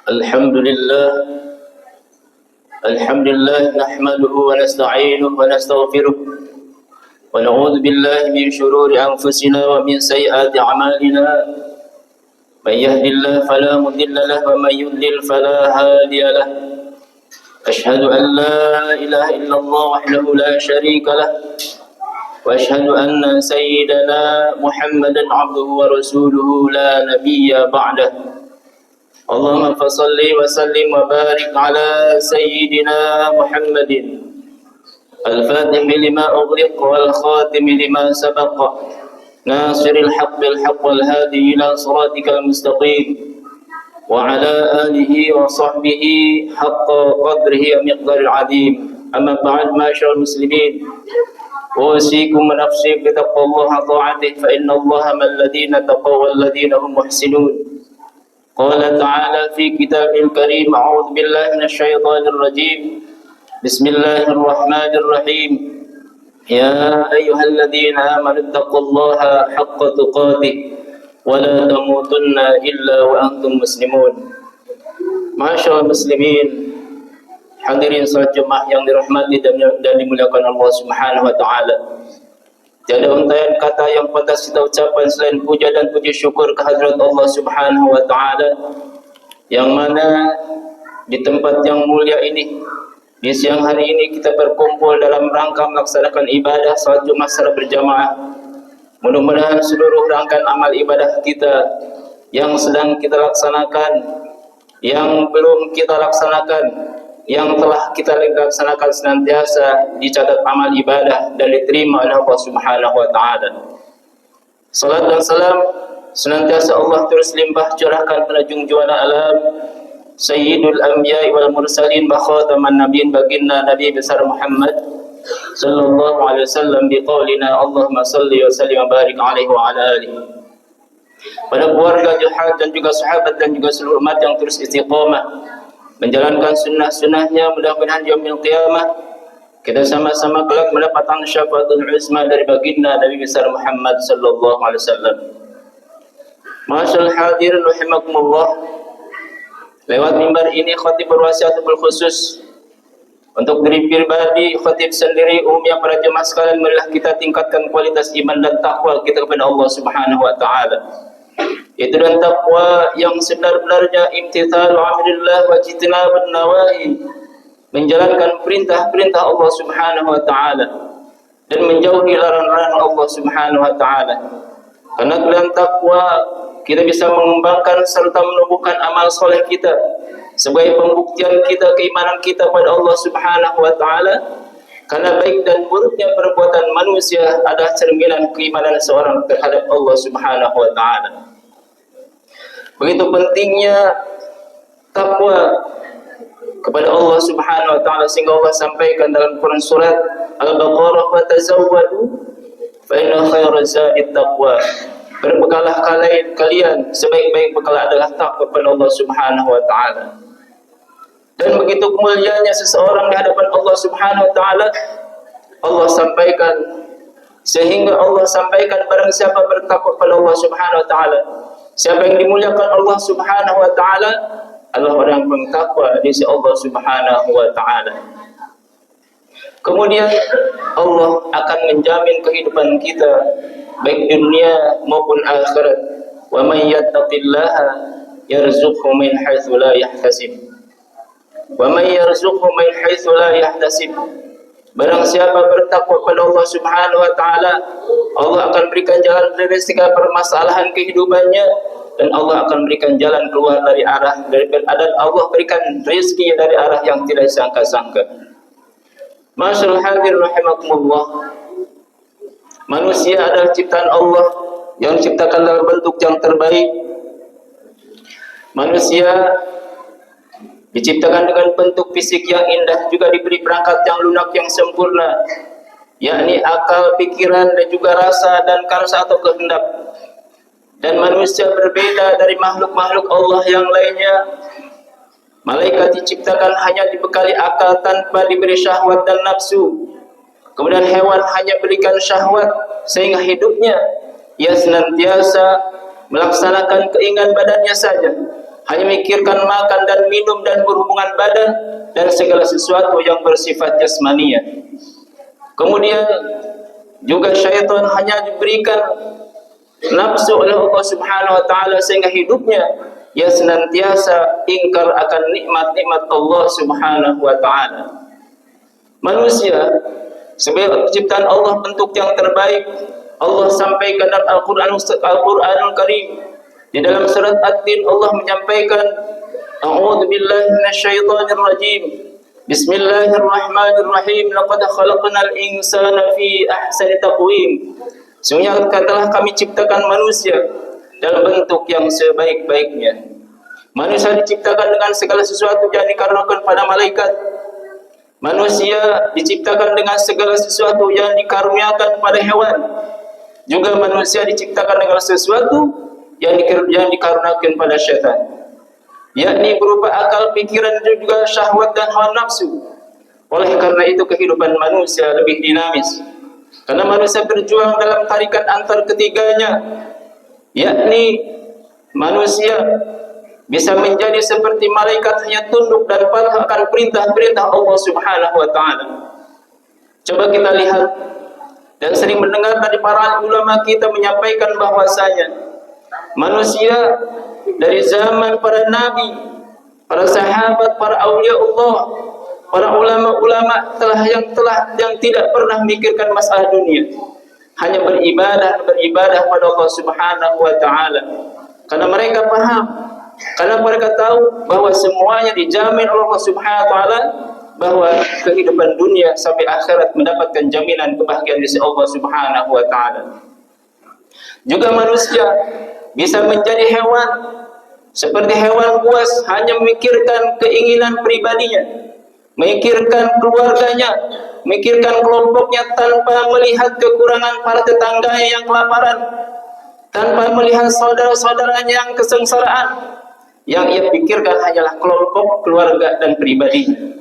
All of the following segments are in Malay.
الحمد لله نحمده ونستعينه ونستغفره ونعوذ بالله من شرور أنفسنا ومن سيئات أعمالنا. من يهد الله فلا مضل له ومن يضلل فلا هادي له. أشهد أن لا إله إلا الله وحده لا شريك له وأشهد أن سيدنا محمدا عبده ورسوله لا نبي بعده. اللهم فصل وسلم وبارك على سيدنا محمد الفاتح لما أغلق والخاتم لما سبق ناصر الحق بالحق والهادي إلى صراطك المستقيم وعلى آله وصحبه حق قدره ومقدار العظيم. أما بعد، معاشر المسلمين، أوصيكم ونفسي بتقوى الله وطاعته، فإن الله مع الذين تقوا والذين هم محسنون. قال تعالى في كتابه الكريم: أعوذ بالله من الشيطان الرجيم، بسم الله الرحمن الرحيم. يا أيها الذين آمنوا اتقوا الله حق تقاته ولا تموتن إلا وأنتم مسلمون. Masyaallah muslimin, hadirin salat jemaah yang dirahmati dan dimuliakan Allah Subhanahu wa taala. Tiada untaian kata yang pantas kita ucapkan selain puja dan puji syukur kehadirat Allah Subhanahu wa taala, yang mana di tempat yang mulia ini, di siang hari ini kita berkumpul dalam rangka melaksanakan ibadah salat Jumat secara berjamaah. Mudah-mudahan seluruh rangkaian amal ibadah kita yang sedang kita laksanakan, yang belum kita laksanakan, yang telah kita laksanakan senantiasa dicatat amal ibadah dan diterima oleh Allah Subhanahu wa taala. Salat dan salam senantiasa Allah terus limpah curahkan pada junjungan alam Sayyidul Anbiya wal Mursalin wa khataman nabiyyin baginda Nabi besar Muhammad sallallahu alaihi wasallam biqaulina Allahumma salli wa sallim wa barik alaihi wa ala alihi. Pada keluarga juhad dan juga sahabat dan juga seluruh umat yang terus istiqamah menjalankan sunnah-sunnahnya, mudah-mudahan yaumil qiyamah kita sama-sama kelak mendapatkan syafaatul uzma dari baginda Nabi besar Muhammad sallallahu alaihi wasallam. Masyaallah hadirin rahimakumullah, lewat mimbar ini khatib berwasiat khusus untuk diri pribadi, khatib sendiri, umumnya para jemaah sekalian, marilah kita tingkatkan kualitas iman dan takwa kita kepada Allah Subhanahu wa taala. Itu dan takwa yang sebenar-benarnya imtithalu amrillah wa jitnabun nawahi, menjalankan perintah-perintah Allah Subhanahu wa taala dan menjauhi larangan-larangan Allah Subhanahu wa taala. Karena dengan takwa kita bisa mengembangkan serta menumbuhkan amal soleh kita sebagai pembuktian kita keimanan kita pada Allah Subhanahu wa taala. Karena baik dan buruknya perbuatan manusia adalah cerminan keimanan seorang terhadap Allah Subhanahu wa taala. Begitu pentingnya takwa kepada Allah Subhanahu wa taala sehingga Allah sampaikan dalam Quran surat Al-Baqarah, wa tazawwadu fa inna khairaz zadi taqwa. Berbekalah kalian, sebaik-baik bekal adalah takwa kepada Allah Subhanahu wa taala. Dan begitu kemuliaannya seseorang di hadapan Allah Subhanahu wa taala, Allah sampaikan, sehingga Allah sampaikan barang siapa bertakwa kepada Allah Subhanahu wa taala, siapa yang dimuliakan Allah Subhanahu wa taala adalah orang yang bertakwa di sisi Allah Subhanahu wa taala. Kemudian Allah akan menjamin kehidupan kita baik di dunia maupun akhirat. Wa may yattaqillaha yarzuqhu min haitsu la yahtasib. Wa may yarzuqhu min haitsu la yahtasib. Barang siapa bertakwa kepada Allah Subhanahu wa taala, Allah akan berikan jalan dari segala permasalahan kehidupannya, dan Allah akan berikan jalan keluar dari dan Allah berikan rezeki dari arah yang tidak disangka-sangka. Masyaallah hadirin rahimakumullah, manusia adalah ciptaan Allah yang diciptakan dalam bentuk yang terbaik. Manusia diciptakan dengan bentuk fisik yang indah, juga diberi perangkat yang lunak yang sempurna, yakni akal, pikiran, dan juga rasa dan karsa atau kehendak. Dan manusia berbeda dari makhluk-makhluk Allah yang lainnya. Malaikat diciptakan hanya dibekali akal tanpa diberi syahwat dan nafsu. Kemudian hewan hanya berikan syahwat sehingga hidupnya ia senantiasa melaksanakan keinginan badannya saja. hanya memikirkan makan dan minum dan berhubungan badan dan segala sesuatu yang bersifat jasmania. Kemudian juga syaitan hanya diberikan nafsu oleh Allah Subhanahu wa taala sehingga hidupnya ia senantiasa ingkar akan nikmat-nikmat Allah Subhanahu wa taala. Manusia sebagai ciptaan Allah, bentuk yang terbaik, Allah sampaikan dalam Al-Qur'anul Karim. Di dalam surat At-Tin Allah menyampaikan, A'udzu billahi minasyaitonir rajim. Bismillahirrahmanirrahim. Laqad khalaqnal insana fi ahsani taqwim. Sungguhnya telah kami ciptakan manusia dalam bentuk yang sebaik-baiknya. Manusia diciptakan dengan segala sesuatu yang dikaruniakan pada malaikat. Manusia diciptakan dengan segala sesuatu yang dikaruniakan pada hewan. Juga manusia diciptakan dengan sesuatu yang dikaruniakan pada syaitan, yakni berupa akal, pikiran, dan juga syahwat dan hawa nafsu. Oleh karena itu kehidupan manusia lebih dinamis, karena manusia berjuang dalam tarikan antar ketiganya, yakni manusia bisa menjadi seperti malaikat, hanya tunduk dan patuh akan perintah-perintah Allah Subhanahu wa taala. Coba kita lihat dan sering mendengar dari para ulama kita menyampaikan bahwasanya manusia dari zaman para nabi, para sahabat, para aulia Allah, para ulama-ulama yang tidak pernah memikirkan masalah dunia, hanya beribadah pada Allah Subhanahu wa taala. Karena mereka paham, karena mereka tahu bahwa semuanya dijamin oleh Allah Subhanahu wa taala, bahwa kehidupan dunia sampai akhirat mendapatkan jaminan kebahagiaan dari Allah Subhanahu wa taala. Juga manusia bisa menjadi hewan, seperti hewan buas, hanya memikirkan keinginan pribadinya, memikirkan keluarganya, memikirkan kelompoknya tanpa melihat kekurangan para tetangganya yang kelaparan, tanpa melihat saudara-saudaranya yang kesengsaraan. Yang ia pikirkan hanyalah kelompok, keluarga, dan pribadinya.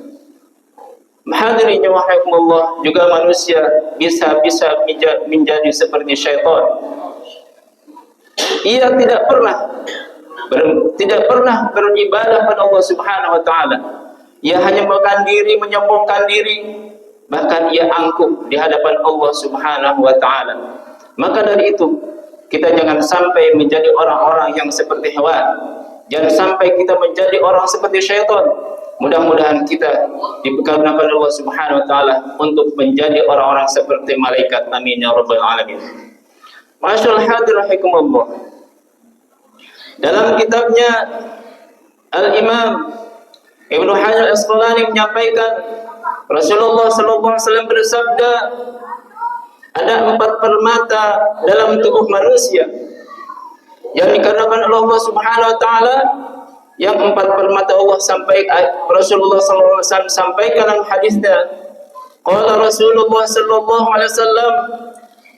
Hadirin rahimakumullah, juga manusia bisa menjadi seperti syaitan. Ia tidak pernah beribadah pada Allah Subhanahu wa taala. Ia hanya makan diri, menyombongkan diri, bahkan ia angkuh di hadapan Allah Subhanahu wa taala. Maka dari itu, kita jangan sampai menjadi orang-orang yang seperti hewan. Jangan sampai kita menjadi orang seperti syaitan. Mudah-mudahan kita diperkarunakan Allah Subhanahu wa taala untuk menjadi orang-orang seperti malaikat. Amin ya rabbal alamin. Masyaallah, hadirin rahimakumullah. Dalam kitabnya Al-Imam Ibnu Hajar Al-Asqalani menyampaikan, Rasulullah sallallahu alaihi wasallam bersabda, ada 4 permata dalam tubuh manusia yang dikarenakan Allah Subhanahu wa taala. Yang 4 permata Allah Rasulullah sallallahu alaihi wasallam sampaikan dalam hadisnya, qala Rasulullah sallallahu alaihi wasallam,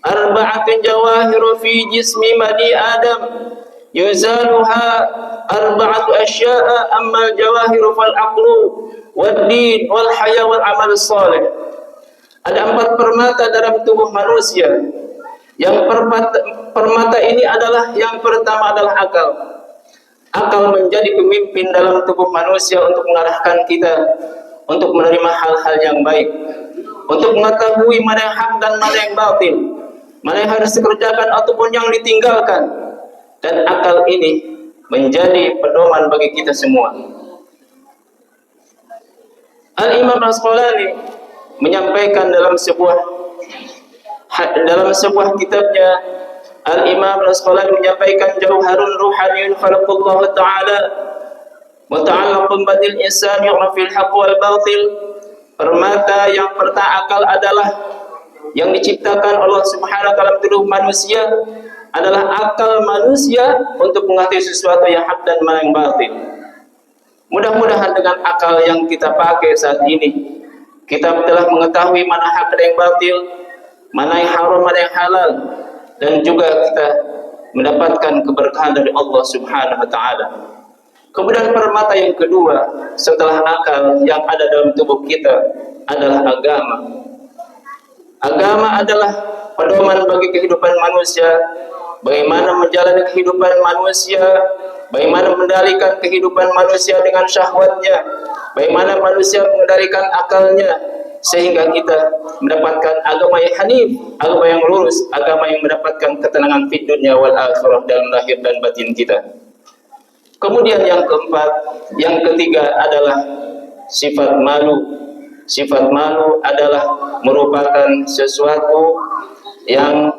arba'atun jawahiru fi jismi bani Adam yuzaluha arba'atu asya'a, amma jawahiru fal aqlu wad din wal haya wal amal salih. Ada 4 permata dalam tubuh manusia. Yang permata ini adalah, yang pertama adalah akal. Akal menjadi pemimpin dalam tubuh manusia untuk mengarahkan kita untuk menerima hal-hal yang baik, untuk mengetahui mana yang hak dan mana yang batil, mana yang harus dikerjakan ataupun yang ditinggalkan. Dan akal ini menjadi pedoman bagi kita semua. Al-Imam Al-Asqalani menyampaikan dalam sebuah kitabnya, Al-Imam Al-Asqalani menyampaikan, jauharun ruhaniyun khalaqallahu ta'ala muta'allaqun badil insan yu'rafil haqq wal batil. Permata yang pertama akal adalah yang diciptakan Allah Subhanahu wa taala tubuh manusia, adalah akal manusia untuk mengetahui sesuatu yang hak dan mana yang batil. Mudah-mudahan dengan akal yang kita pakai saat ini, kita telah mengetahui mana hak dan yang batil, mana yang haram, mana yang halal, dan juga kita mendapatkan keberkahan dari Allah Subhanahu wa taala. Kemudian permata yang kedua setelah akal yang ada dalam tubuh kita adalah agama. Agama adalah pedoman bagi kehidupan manusia, bagaimana menjalani kehidupan manusia bagaimana mengendalikan kehidupan manusia dengan syahwatnya, bagaimana manusia mengendalikan akalnya, sehingga kita mendapatkan agama yang hanif, agama yang lurus, agama yang mendapatkan ketenangan di dunia wal akhirah, dalam lahir dan batin kita. Kemudian yang keempat, yang ketiga adalah sifat malu. Sifat malu adalah merupakan sesuatu yang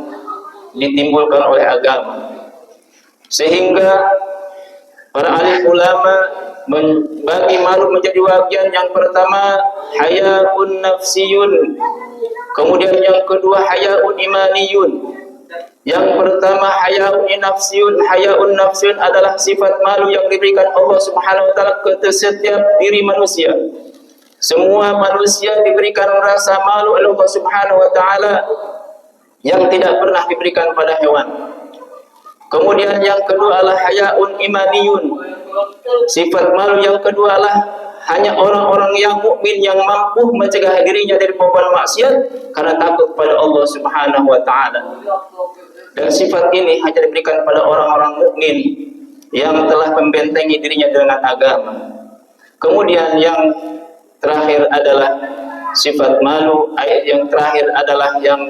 ditimbulkan oleh agama, sehingga para alim ulama membagi malu menjadi bagian. Yang pertama hayaun nafsiyun, kemudian yang kedua hayaun imaniyun. Yang pertama hayaun nafsiyun adalah sifat malu yang diberikan Allah Subhanahu wa taala ke setiap diri manusia. Semua manusia diberikan rasa malu oleh Allah Subhanahu wa taala yang tidak pernah diberikan pada hewan. Kemudian yang kedua adalah hayaun imaniyun. Sifat malu yang kedua adalah hanya orang-orang yang mukmin yang mampu mencegah dirinya dari perbuatan maksiat karena takut pada Allah Subhanahu wa taala. Dan sifat ini hanya diberikan pada orang-orang mukmin yang telah membentengi dirinya dengan agama. Kemudian yang terakhir adalah sifat malu. Ayat yang terakhir adalah yang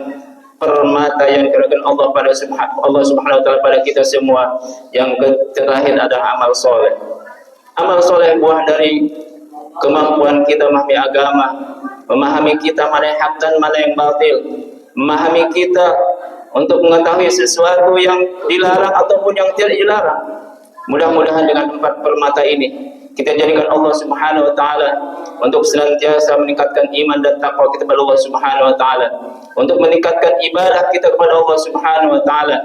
permata yang diberikan Allah Subhanahu wa taala pada kita semua. Yang terakhir adalah amal soleh. Amal soleh buah dari kemampuan kita memahami agama, memahami kita mana yang hak dan mana yang batil, memahami kita untuk mengetahui sesuatu yang dilarang ataupun yang tidak dilarang. Mudah-mudahan dengan empat permata ini kita jadikan Allah Subhanahu wa taala untuk senantiasa meningkatkan iman dan takwa kita kepada Allah Subhanahu wa taala, untuk meningkatkan ibadah kita kepada Allah Subhanahu wa taala,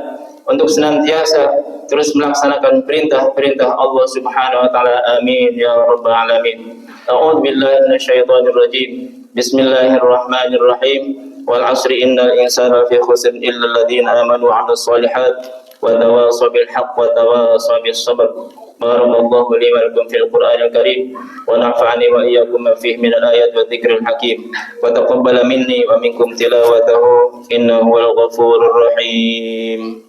untuk senantiasa terus melaksanakan perintah-perintah Allah Subhanahu wa taala. Amin ya rabbal alamin. A'udzu billahi minasyaitonir rajim. Bismillahirrahmanirrahim. Wal 'asri innal insana lafi khusr illa alladziina aamanu wa 'amilus shalihat wa tawassaw bil haqq wa tawassaw bis sabr. Barakallahu li wa lakum fil Qur'anil Karim wa nafa'ani wa iyyakum ma fihi minal ayati wa dzikril hakim wa taqabbala minni wa minkum tilawatahu innahu wal ghafurur rahim.